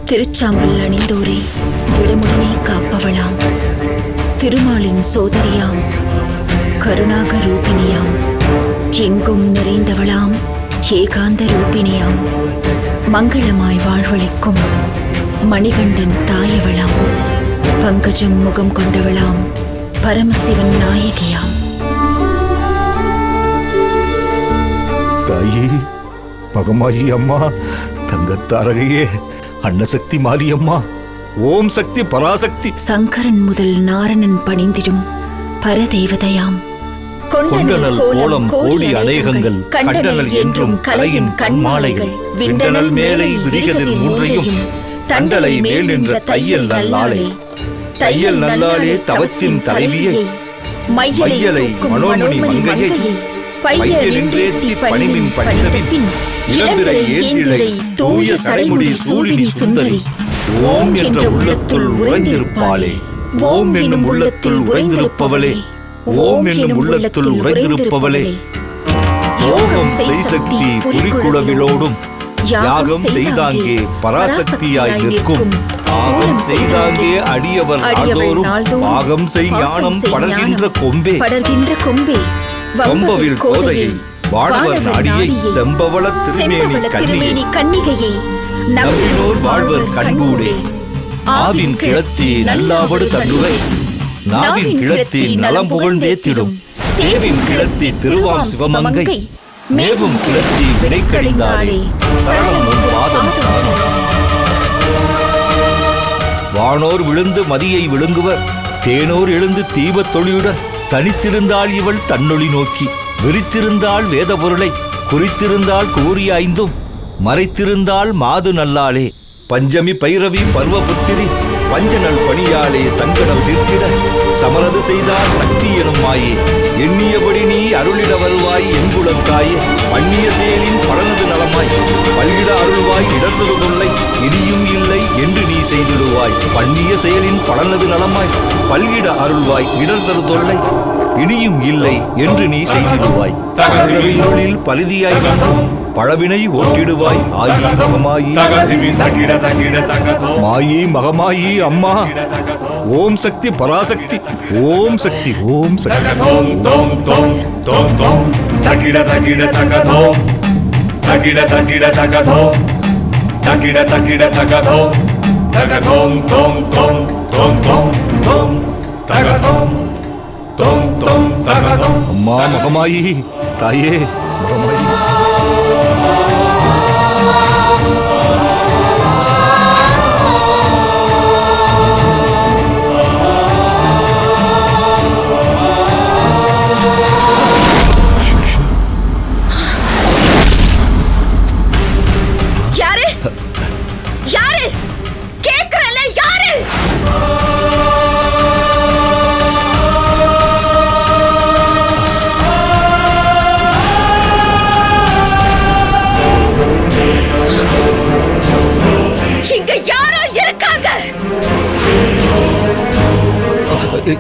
திருச்சாம்பல் அணிந்தோரே விடமுடனே காப்பவளாம், திருமாலின் சோதரியாம், கருணாக ரூபிணியாம், எங்கும் நிறைந்தவளாம், ஏகாந்த ரூபிணியாம், மங்களமாய் வாழ்வளிக்கும் மணிகண்டன் தாயவளாம், பங்கஜம் முகம் கொண்டவளாம், பரமசிவன் நாயகியாம். தாயே, மகமாயி அம்மா, தங்கத்தாரகையே, அன்னசக்தி மாரியம்மா, ஓம் சக்தி பராசக்தி. சங்கரன் முதல் நாரணன் பணிந்திடும் பரதேவதையாம், கொண்டனல் கோலம் கோடி அநேகங்கள், கண்டனல் என்றும் கலையின் கண்மாலைகள், விண்டனல் மேலை விரிகதிர் மூன்றையும், தண்டலை மேல் நின்ற தையல் நல்லாளே, தையல் நல்லாளே தவத்தின் தலைவியை, மையலை மனோன்மணி மங்கையை, பையலின்றேத்தி பணிமின் பணிந்தபின், இளம்பிறை ஏந்திழை தூய சடைமுடி சூழினி சுந்தரி, ஓம் என்ற உள்ளத்துள் உறைந்திருப்பாளே, ஓம் என்னும் உள்ளத்துள் உறைந்திருப்பவளே, ஓம் என்னும் உள்ளத்துள் உறைந்திருப்பவளே, யோகம் செய் சக்தி புரிக்குழவிலோடும், யாகம் செய்தாங்கே பராசக்தியாய் நிற்கும், ஆகம் செய்தாங்கே அடியவர் நாள்தோறும், பாகம் செய் ஞானம் படர்கின்ற கொம்பே, கொம்பவில் கோதையை, வாழவர் நாடியை, செம்பவள திருமேனி கன்னிகையை, நம்பினோர் வாழ்வர் கண்கூடே, ஆவின் கிழத்தி நல்லாவடு தண்டுரை, நாவின் கிழத்தி நலம் புகழ்ந்தேத்திடும், தேவின் கிழத்தி திருவாம் சிவமங்கை, மேவும் கிழத்தி வினைக்கழிந்தாளே, சரணம் உன் பாதம் சரணம். வானோர் விழுந்து மதியை விழுங்குவர், தேனோர் எழுந்து தீபத் தொழியுடன், தனித்திருந்தாள் இவள் தன்னொளி நோக்கி, விரித்திருந்தாள் வேத பொருளை, குறித்திருந்தாள் கூறிய ஐந்தும், மறைத்திருந்தாள் மாது நல்லாளே, பஞ்சமி பைரவி பர்வபுத்திரி, பஞ்சநல் பணியாளே சங்கடம் தீர்த்திட, சமரது செய்தால் சக்தி எனும் மாயே, எண்ணியபடி நீ அருளிட வருவாய் எங்குளத்தாயே, பண்ணிய செயலின் பலனது நலமாய், பல்கிட அருள்வாய் இடர்ந்தது தொல்லை, இனியும் இல்லை என்று நீ செய்திடுவாய், பண்ணிய செயலின் பலனது நலமாய், பல்கிட அருள்வாய் இடர்ந்தது தொல்லை, இனியும் இல்லை என்று நீ செய்திடுவாய், இருளில் பரிதியாய் பழவினை ஓட்டிடுவாய், ஆயி மகமாயி மாயி மகமாயி அம்மா, ஓம் சக்தி பராசக்தி, ஓம் சக்தி, ஓம் சக்தி. அம்மா மகமாயி, தாயே மகமாயி.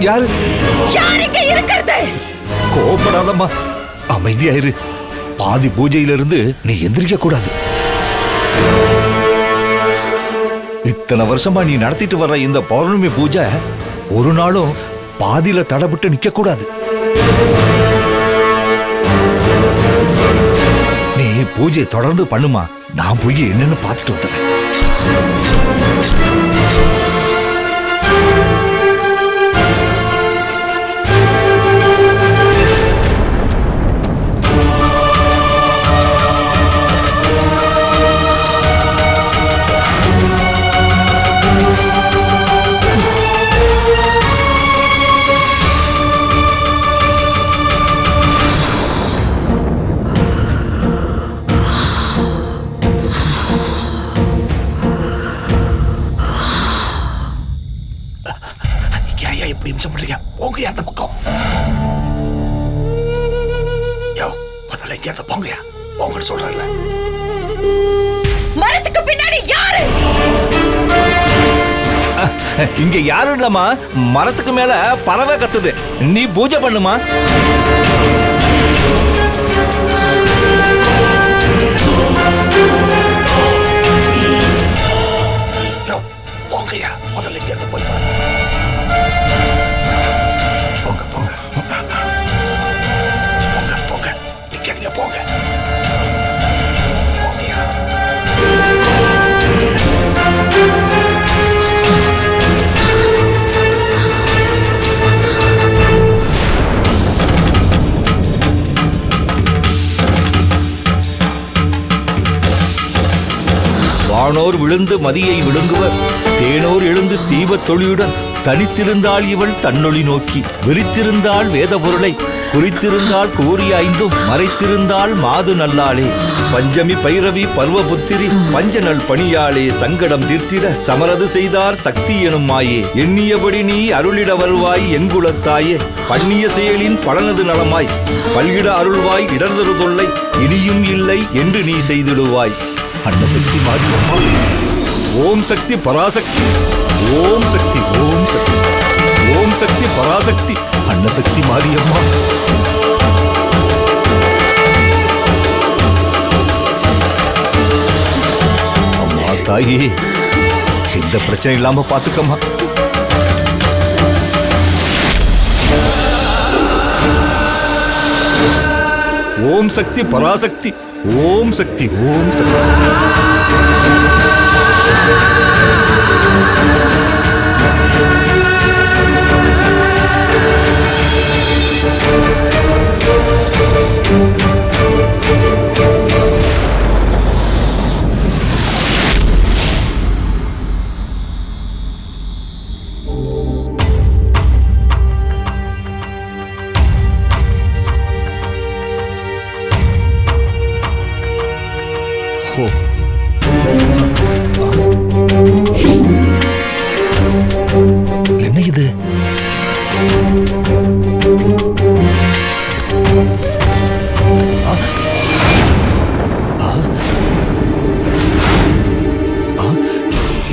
யாரு யாருங்க இருக்கிறது? கோபப்படாதம்மா, அமைதியாயிரு. பாதி பூஜையிலிருந்து நீ எந்திரிக்க கூடாது. இத்தனை வருஷமா நீ நடத்திட்டு வர்ற இந்த பௌர்ணமி பூஜை ஒரு நாளும் பாதியில தடப்பட்டு நிக்க கூடாது. நீ பூஜை தொடர்ந்து பண்ணுமா, நான் போய் என்னன்னு பார்த்துட்டு வந்துடுறேன். அந்த பக்கம் போங்க சொல்றல. மரத்துக்கு பின்னாடி யாரு? இங்க யாரும் இல்லம்மா, மரத்துக்கு மேல பறவை கத்துது. நீ பூஜை பண்ணுமா. வானோர் விழுந்து மதியை விழுங்குவர் தேனோர் எழுந்து தீபத் தொழியுடன் தனித்திருந்தாள் இவள் தன்னொளி நோக்கி விரித்திருந்தாள் வேத பொருளை குறித்திருந்தாள் கூறிய ஐந்தும் மறைத்திருந்தாள் மாது நல்லாளே பஞ்சமி பைரவி பர்வபுத்திரி பஞ்சநல் பணியாளே சங்கடம் தீர்த்திட சமரது செய்தார் சக்தி எனும் மாயே எண்ணியபடி நீ அருளிட வருவாய் எங்குலத்தாயே பண்ணிய செயலின் பலனது நலமாய் பல்கிட அருள்வாய் இடர்தரு தொல்லை இனியும் இல்லை என்று நீ செய்திடுவாய். அன்னசக்தி மாரியம்மா. ஓம் சக்தி பராசக்தி. ஓம் சக்தி ஓம் சக்தி ஓம் சக்தி பராசக்தி அன்னசக்தி மாரியம்மா. அம்மா தாயே, இந்த பிரச்சனை இல்லாம பாத்துக்கம்மா. ஓம் சக்தி பராசக்தி. ஓம் சக்தி ஓம் சக்தி. என்ன இது?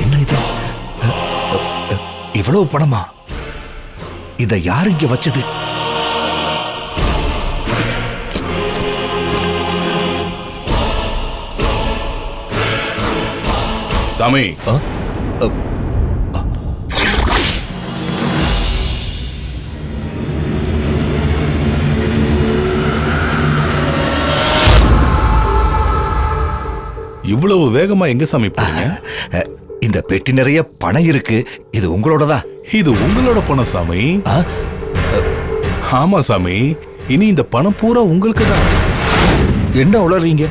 என்ன இது? இவ்வளவு பணமா? இதை யார் இங்க வச்சது? சாமி, இவ்வளவு வேகமா எங்க சாமி போறீங்க? இந்த பெட்டி நிறைய பணம் இருக்கு. இது உங்களோடதா? இது உங்களோட பணம் சாமி. ஆமா சாமி, இனி இந்த பணம் பூரா உங்களுக்கு தான். என்ன உளறீங்க?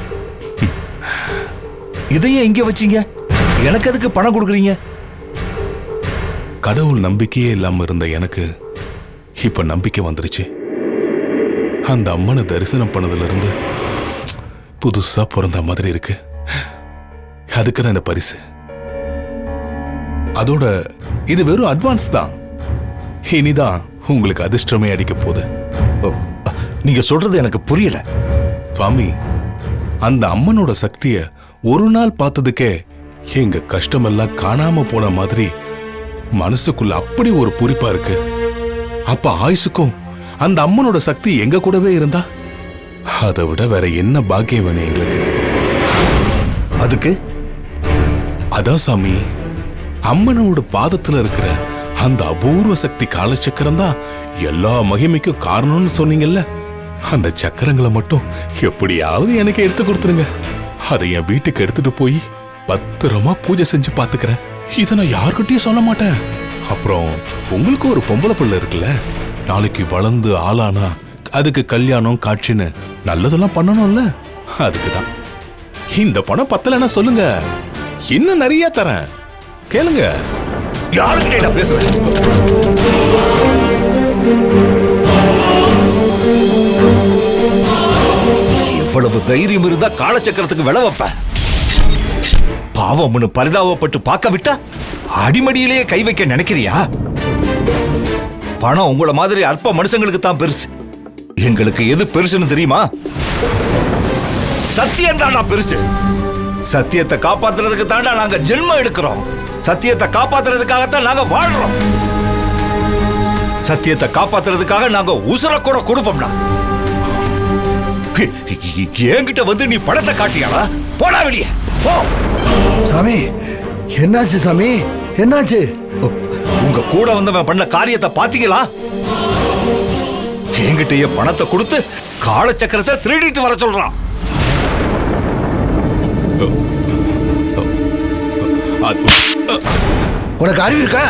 இதையே இங்க வச்சீங்க, எனக்கு அதுக்கு பணம் கொடுக்குறீங்க? கடவுள் நம்பிக்கையே இல்லாம இருந்த எனக்கு இப்ப நம்பிக்கை வந்துருச்சு. அந்த அம்மனை தரிசனம் பண்ணதுல இருந்து புதுசா பிறந்த மாதிரி இருக்கு. அதுக்குதான் இந்த பரிசு. அதோட இது வெறும் அட்வான்ஸ் தான். இனிதான் உங்களுக்கு அதிர்ஷ்டமே அடிக்க போகுது. நீங்க சொல்றது எனக்கு புரியல சுவாமி. அந்த அம்மனோட சக்திய ஒரு நாள் பார்த்ததுக்கே எங்க கஷ்டமெல்லாம் காணாம போன மாதிரி மனசுக்குள்ள அப்படி ஒரு பூரிப்பா இருக்கு. அப்ப ஆயுசுக்கும் அந்த அம்மனோட சக்தி எங்க கூடவே இருந்தா அதை விட வேற என்ன பாக்கியம் வேணும் எங்களுக்கு? அதுக்கு அதான் சாமி, அம்மனோட பாதத்துல இருக்கிற அந்த அபூர்வ சக்தி காலச்சக்கரம் தான் எல்லா மகிமைக்கும் காரணம்னு சொன்னீங்கல்ல. அந்த சக்கரங்களை மட்டும் எப்படியாவது எனக்கு எடுத்து கொடுத்துருங்க. அதை என் வீட்டுக்கு எடுத்துட்டு போய் பத்திரமா பூஜை செஞ்சு பாத்துக்கிறேன். இதை நான் யார்கிட்டயும் சொல்ல மாட்டேன். அப்புறம் உங்களுக்கு ஒரு பொம்பளை பிள்ளை இருக்குல்ல, நாளைக்கு வளர்ந்து ஆளானா அதுக்கு கல்யாணம் காட்சின்னு நல்லதெல்லாம் பண்ணணும்ல. அதுக்குதான். இந்த பணம் பத்தலைன்னா சொல்லுங்க, இன்னும் நிறைய தரேன். கேளுங்க. யாருக்கிட்ட நான் பேசுறேன்? எவ்வளவு தைரியம் இருந்தா காலச்சக்கரத்துக்கு விலை வைப்ப? பாவம்னு பரிதாபப்பட்டு பார்க்க விட்டா அடிமடியிலேயே கை வைக்க நினைக்கிறியா? பணம் உங்கள மாதிரி அற்ப மனுஷங்களுக்கு தான் பெருசு. எங்களுக்கு எது பெருசுன்னு தெரியுமா? சத்தியம் தாண்டா பெருசு. சத்தியத்தை காப்பாத்துறதுக்கு தாண்டா நாங்க ஜென்மம் எடுக்கிறோம். சத்தியத்தை காப்பாத்துறதுக்காகத்தான் நாங்க வாழ்றோம். சத்தியத்தை காப்பாத்துறதுக்காக நாங்க உசுர கூட கொடுப்போம்டா. என்கிட்ட வந்து நீ பணத்தை காட்டியாடா? போடா வெளியே போ. சாமி, என்னாச்சு சாமி? என்னாச்சு? உங்க கூட வந்தவன் பண்ண காரியத்தை பாத்தீங்களா? என்கிட்டயே பணத்தை கொடுத்து காலச்சக்கரத்தை திருடிட்டு வர சொல்றான். உனக்கு அறிவு இருக்க?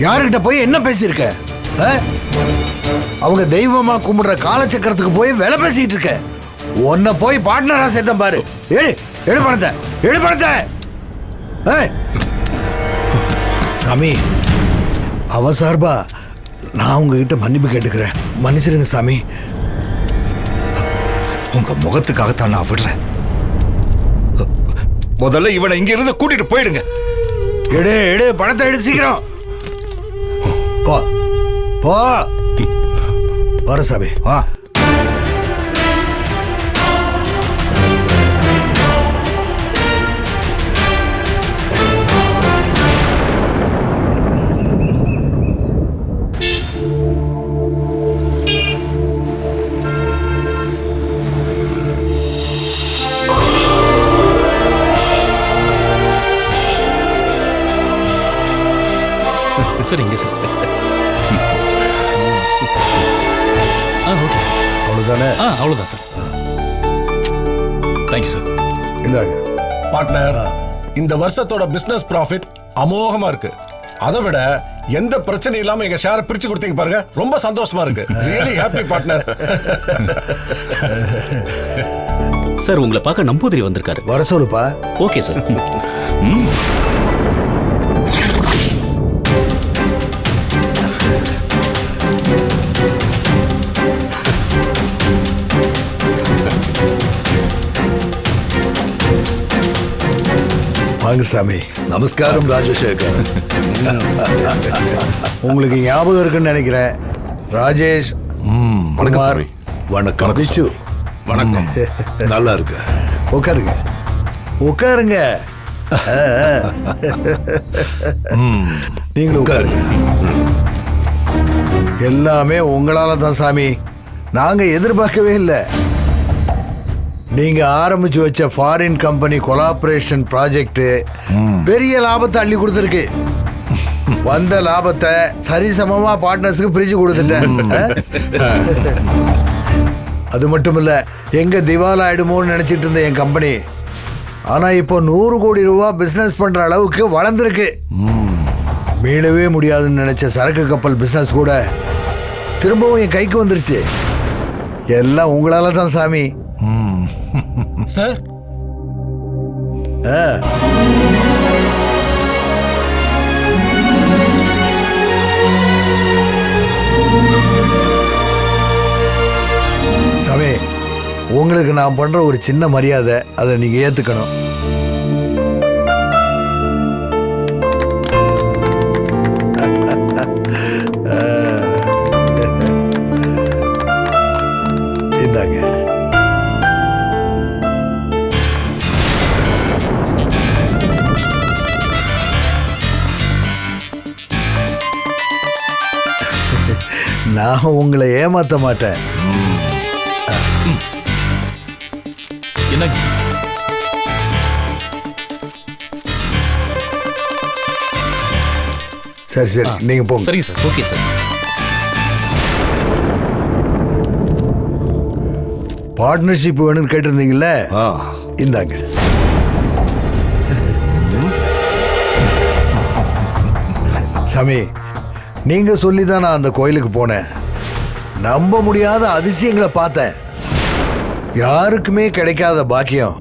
யாருக்கிட்ட போய் என்ன பேசியிருக்க? அவங்க தெய்வமா கும்பிடுற காலச்சக்கரத்துக்கு போய் வேலை பேசிட்டு இருக்க. உன்னை போய் பார்ட்னரா சேர்த்தேன் பாரு. ஏழு பணத்தை, ஏழு பணத்தை. ஏய், சாமி அவ சார்பா நான் உங்ககிட்ட மன்னிப்பு கேட்டுக்கிறேன். மன்னிச்சிருங்க சாமி. உங்க முகத்துக்காகத்தான் நான் விடுறேன். முதல்ல இவனை இங்க இருந்து கூட்டிட்டு போயிடுங்க. எடு எடு, பணத்தை எடு சீக்கிரம். போ போ. வர சாமி. ஆ. சார் இங்கே சார். Okay sir. அவ்வளவுதானே? அவ்வளோதான் சார். Thank you sir. இந்தாங்க. பார்ட்னர், இந்த வருஷத்தோட பிசினஸ் ப்ராஃபிட் அமோகமா இருக்கு. அதை விட எந்த பிரச்சனையும் இல்லாம எங்க ஷேரை பிரிச்சு கொடுத்தீங்க பாருங்க, ரொம்ப சந்தோஷமா இருக்கு. Really happy partner. சார் உங்களை பார்க்க நம்பூதிரி வந்திருக்காரு. வர சொல்லுப்பா. Okay sir. வாங்க சாமி. நமஸ்காரம் ராஜசேகர். உங்களுக்கு ஞாபகம் இருக்குன்னு நினைக்கிறேன். ராஜேஷ். வணக்கம் குமார். சாமி. வணக்கம். பிச்சு. வணக்கம். நல்லா இருக்கு. உட்காருங்க உட்காருங்க. நீங்களும் உட்காருங்க. எல்லாமே உங்களால தான் சாமி. நாங்க எதிர்பார்க்கவே இல்லை. நீங்க ஆரம்பிச்சு வச்ச ஃபாரின் கம்பெனி கொலாபரேஷன் ப்ராஜெக்ட் பெரிய லாபத்தை அள்ளி கொடுத்துருக்கு. வந்த லாபத்தை சரிசமமா பார்ட்னர்ஸுக்கு பிரிச்சு கொடுத்துட்டேன். அது மட்டும் இல்ல, எங்க திவால் ஆயிடுமோன்னு நினைச்சிட்டு இருந்த என் கம்பெனி ஆனா இப்போ 100 கோடி ரூபாய் பிசினஸ் பண்ற அளவுக்கு வளர்ந்துருக்கு. மீளவே முடியாதுன்னு நினைச்ச சரக்கு கப்பல் பிசினஸ் கூட திரும்பவும் என் கைக்கு வந்துருச்சு. எல்லாம் உங்களால தான் சாமி. சார் சாமி, உங்களுக்கு நான் பண்ற ஒரு சின்ன மரியாதை, அதை நீங்க ஏத்துக்கணும். இந்தாங்க. நான் உங்களை ஏமாத்த மாட்டேன். என்னங்க? சரி சரி, நீங்க போங்க. சரிங்க சார். Okay sir. பார்ட்னர்ஷிப் வேணும்னு கேட்டிருந்தீங்கல்ல, இந்தாங்க. சாமி, நீங்க சொல்லிதான் நான் அந்த கோயிலுக்கு போனேன். நம்ப முடியாத அதிசயங்களை பார்த்தேன். யாருக்குமே கிடைக்காத பாக்கியம்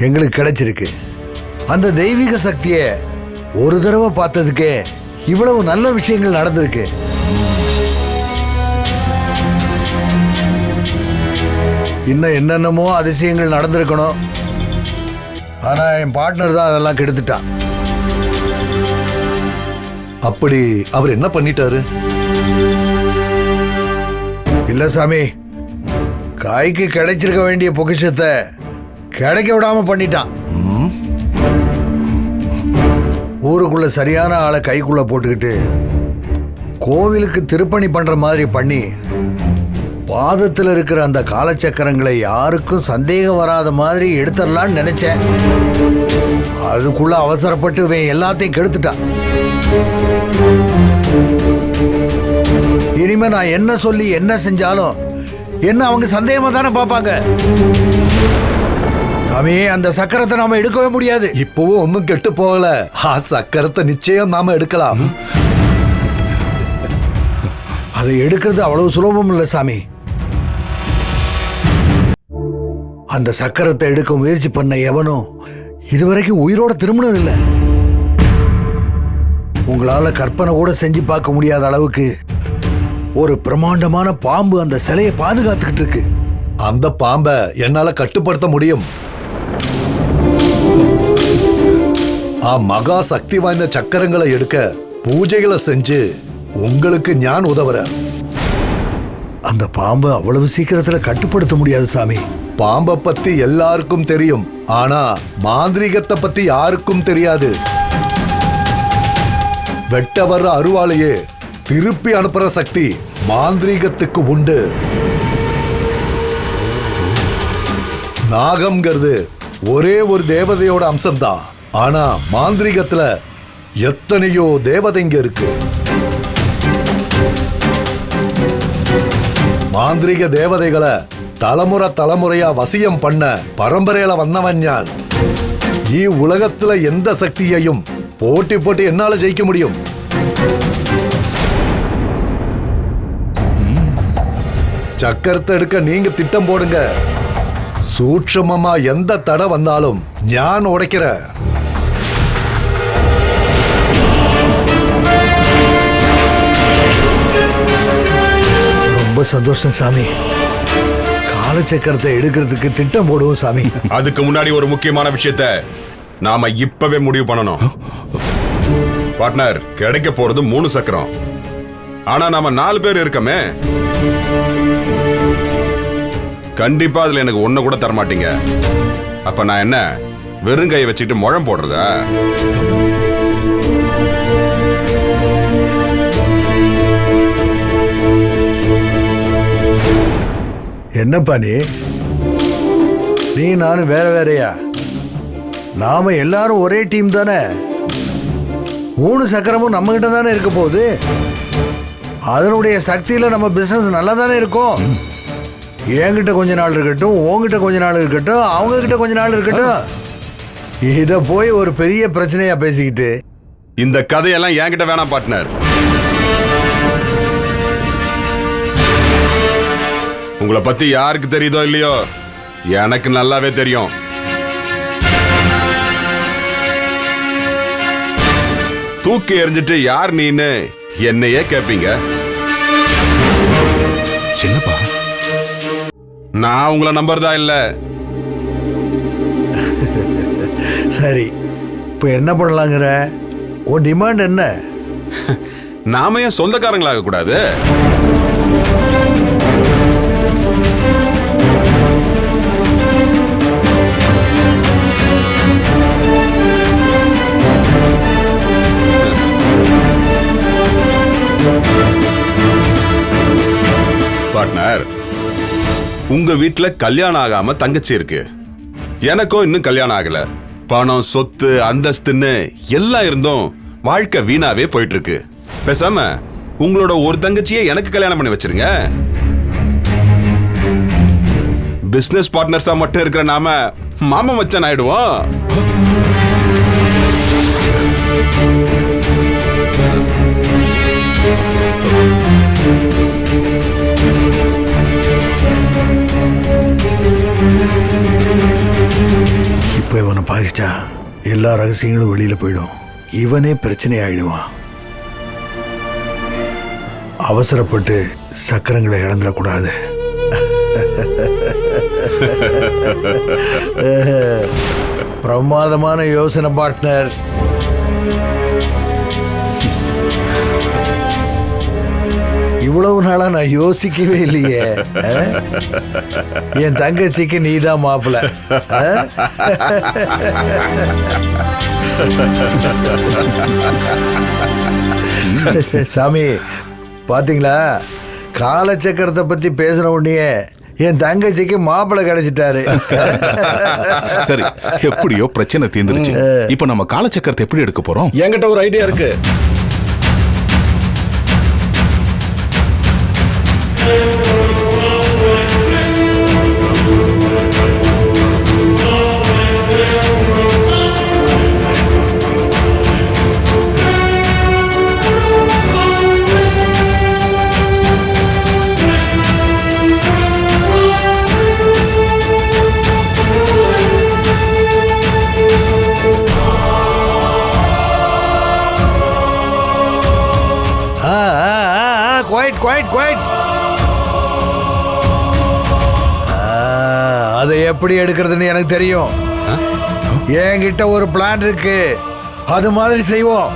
எங்களுக்கு கிடைச்சிருக்கு. அந்த தெய்வீக சக்தியை ஒரு தடவை பார்த்ததுக்கே இவ்வளவு நல்ல விஷயங்கள் நடந்திருக்கு. இன்னும் என்னென்னமோ அதிசயங்கள் நடந்திருக்கணும். ஆனா என் பார்ட்னர் தான் அதெல்லாம் கெடுத்துட்டான். அப்படி அவர் என்ன பண்ணிட்டாரு? இல்ல சாமி, காய்க்கு கிடைச்சிருக்க வேண்டிய பொக்கிஷத்தை கிடைக்க விடாம பண்ணிட்டான். ஊருக்குள்ள சரியான ஆளை கைக்குள்ள போட்டுக்கிட்டு கோவிலுக்கு திருப்பணி பண்ற மாதிரி பண்ணி பாதத்தில் இருக்கிற அந்த காலச்சக்கரங்களை யாருக்கும் சந்தேகம் வராத மாதிரி எடுத்துடலான்னு நினைச்சேன். அதுக்குள்ள அவசரப்பட்டு இவன் எல்லாத்தையும் கெடுத்துட்டான். இனிமே நான் என்ன சொல்லி என்ன செஞ்சாலும் என்ன அவங்க சந்தேகமா தானே பார்ப்பாங்க. சாமி, அந்த சக்கரத்தை நாம எடுக்கவே முடியாது. இப்பவும் ஒன்னும் கெட்டு போகல. சக்கரத்தை நிச்சயம் நாம எடுக்கலாம். அதை எடுக்கிறது அவ்வளவு சுலபம் இல்லை சாமி. அந்த சக்கரத்தை எடுக்க முயற்சி பண்ண எவனும் இதுவரைக்கும் உயிரோட திரும்பினது இல்லை. உங்களால கற்பனை கூட செஞ்சு பார்க்க முடியாத அளவுக்கு ஒரு பிரம்மாண்டமான பாம்பு அந்த சிலையை பாதுகாத்துக்கிட்டு இருக்கு. அந்த பாம்பை என்னால கட்டுப்படுத்த முடியும். மகா சக்தி வாய்ந்த சக்கரங்களை எடுக்க பூஜைகளை செஞ்சு உங்களுக்கு ஞான் உதவுறேன். அந்த பாம்பை அவ்வளவு சீக்கிரத்துல கட்டுப்படுத்த முடியாது சாமி. பாம்பை பத்தி எல்லாருக்கும் தெரியும், ஆனா மாந்திரீகத்தை பத்தி யாருக்கும் தெரியாது. வெட்ட வர்ற அருவாளையே திருப்பி அனுப்புற சக்தி மாந்திரீகத்துக்கு உண்டு. நாகம்ங்கிறது ஒரே ஒரு தேவதையோட அம்சம்தான், ஆனா மாந்திரீகத்துல எத்தனையோ தேவதைங்க இருக்கு. மாந்திரீக தேவதைகளை தலைமுறையா வசியம் பண்ண பரம்பரையில வந்தவன் ஞான். உலகத்துல எந்த சக்தியையும் போட்டி என்னால ஜெயிக்க முடியும். சக்கரத்தை எடுக்க நீங்க திட்டம் போடுங்க. சூட்சமமா எந்த தடை வந்தாலும் ஞான் உடைக்கிற. ரொம்ப சந்தோஷம் சாமி. காலச்சக்கரத்தை எடுக்கிறதுக்கு திட்டம் போடுவோம் சாமி. அதுக்கு முன்னாடி ஒரு முக்கியமான விஷயத்தை நாம இப்பவே முடிவு பண்ணணும். பார்ட்னர், கிடைக்க போறது 3 சக்கரம். ஆனா நாம 4 பேர் இருக்கமே. கண்டிப்பா அதுல எனக்கு ஒண்ணு கூட தரமாட்டீங்க. அப்ப நான் என்ன வெறுங்கையை வச்சுட்டு முழம் போடுறதா? என்னப்பா நீ நானும் வேற வேறையா? நாம எல்லாரும் ஒரே டீம் தானே. 3 சக்கரமும் நம்ம கிட்ட தானே இருக்க போகுது. அதனுடைய சக்தியில நம்ம பிசினஸ் நல்லா தானே இருக்கும். என்கிட்ட கொஞ்ச நாள் இருக்கட்டும், உங்ககிட்ட கொஞ்ச நாள் இருக்கட்டும், அவங்க கிட்ட கொஞ்ச நாள் இருக்கட்டும். இத போய் ஒரு பெரிய பிரச்சனையா பேசிக்கிட்டு இந்த கதையெல்லாம் என்கிட்ட வேணாம் பார்ட்னர். உங்களை பத்தி யாருக்கு தெரியுதோ இல்லையோ, எனக்கு நல்லாவே தெரியும். தூக்கி எறிஞ்சிட்டு யார் நீன்னு என்னையே கேட்பீங்க. என்னப்பா? நான் உங்களை நம்புறதா இல்ல. சரி, இப்ப என்ன பண்ணலாங்கிற? உன் டிமாண்ட் என்ன? நாம ஏன் சொந்தக்காரங்களாக கூடாது? பார்ட்னர், உங்க வீட்டுல கல்யாணம் ஆகாம தங்கச்சி இருக்கு. எனக்கும் இன்னும் கல்யாணம் ஆகல. பணம், சொத்து, அந்தஸ்துன்னு எல்லாம் இருந்தும் வாழ்க்கை வீணாவே போயிட்டு இருக்கு. பேசாம உங்களோட ஒரு தங்கச்சியை எனக்கு கல்யாணம் பண்ணி வச்சிருங்க. பிசினஸ் பார்ட்னர்ஸா மட்டும் இருக்கிற நாம மாமா மச்சான் ஆயிடுவோம். இப்ப இவனை பாதிச்சா எல்லா ரகசியங்களும் வெளியில போயிடும். இவனே பிரச்சனை ஆயிடுவான். அவசரப்பட்டு சக்கரங்களை இழந்துடக்கூடாது. பிரமாதமான யோசனை பார்ட்னர். இவ்வளவு நாளா நான் யோசிக்கவே இல்லையே. என் தங்கச்சிக்கு நீதான் மாப்பிள்ள. சாமி, பாத்தீங்களா? காலச்சக்கரத்தை பத்தி பேசின உடனே என் தங்கச்சிக்கு மாப்பிள்ளை கிடைச்சிட்டாரு. சரி, எப்படியோ பிரச்சனை தீர்ந்துருச்சு. இப்ப நம்ம காலச்சக்கரத்தை எப்படி எடுக்க போறோம்? என்கிட்ட ஒரு ஐடியா இருக்கு. Quiet quiet quiet. அதை எப்படி எடுக்கிறதுன்னு எனக்கு தெரியும். என்கிட்ட ஒரு பிளான் இருக்கு. அது மாதிரி செய்வோம்.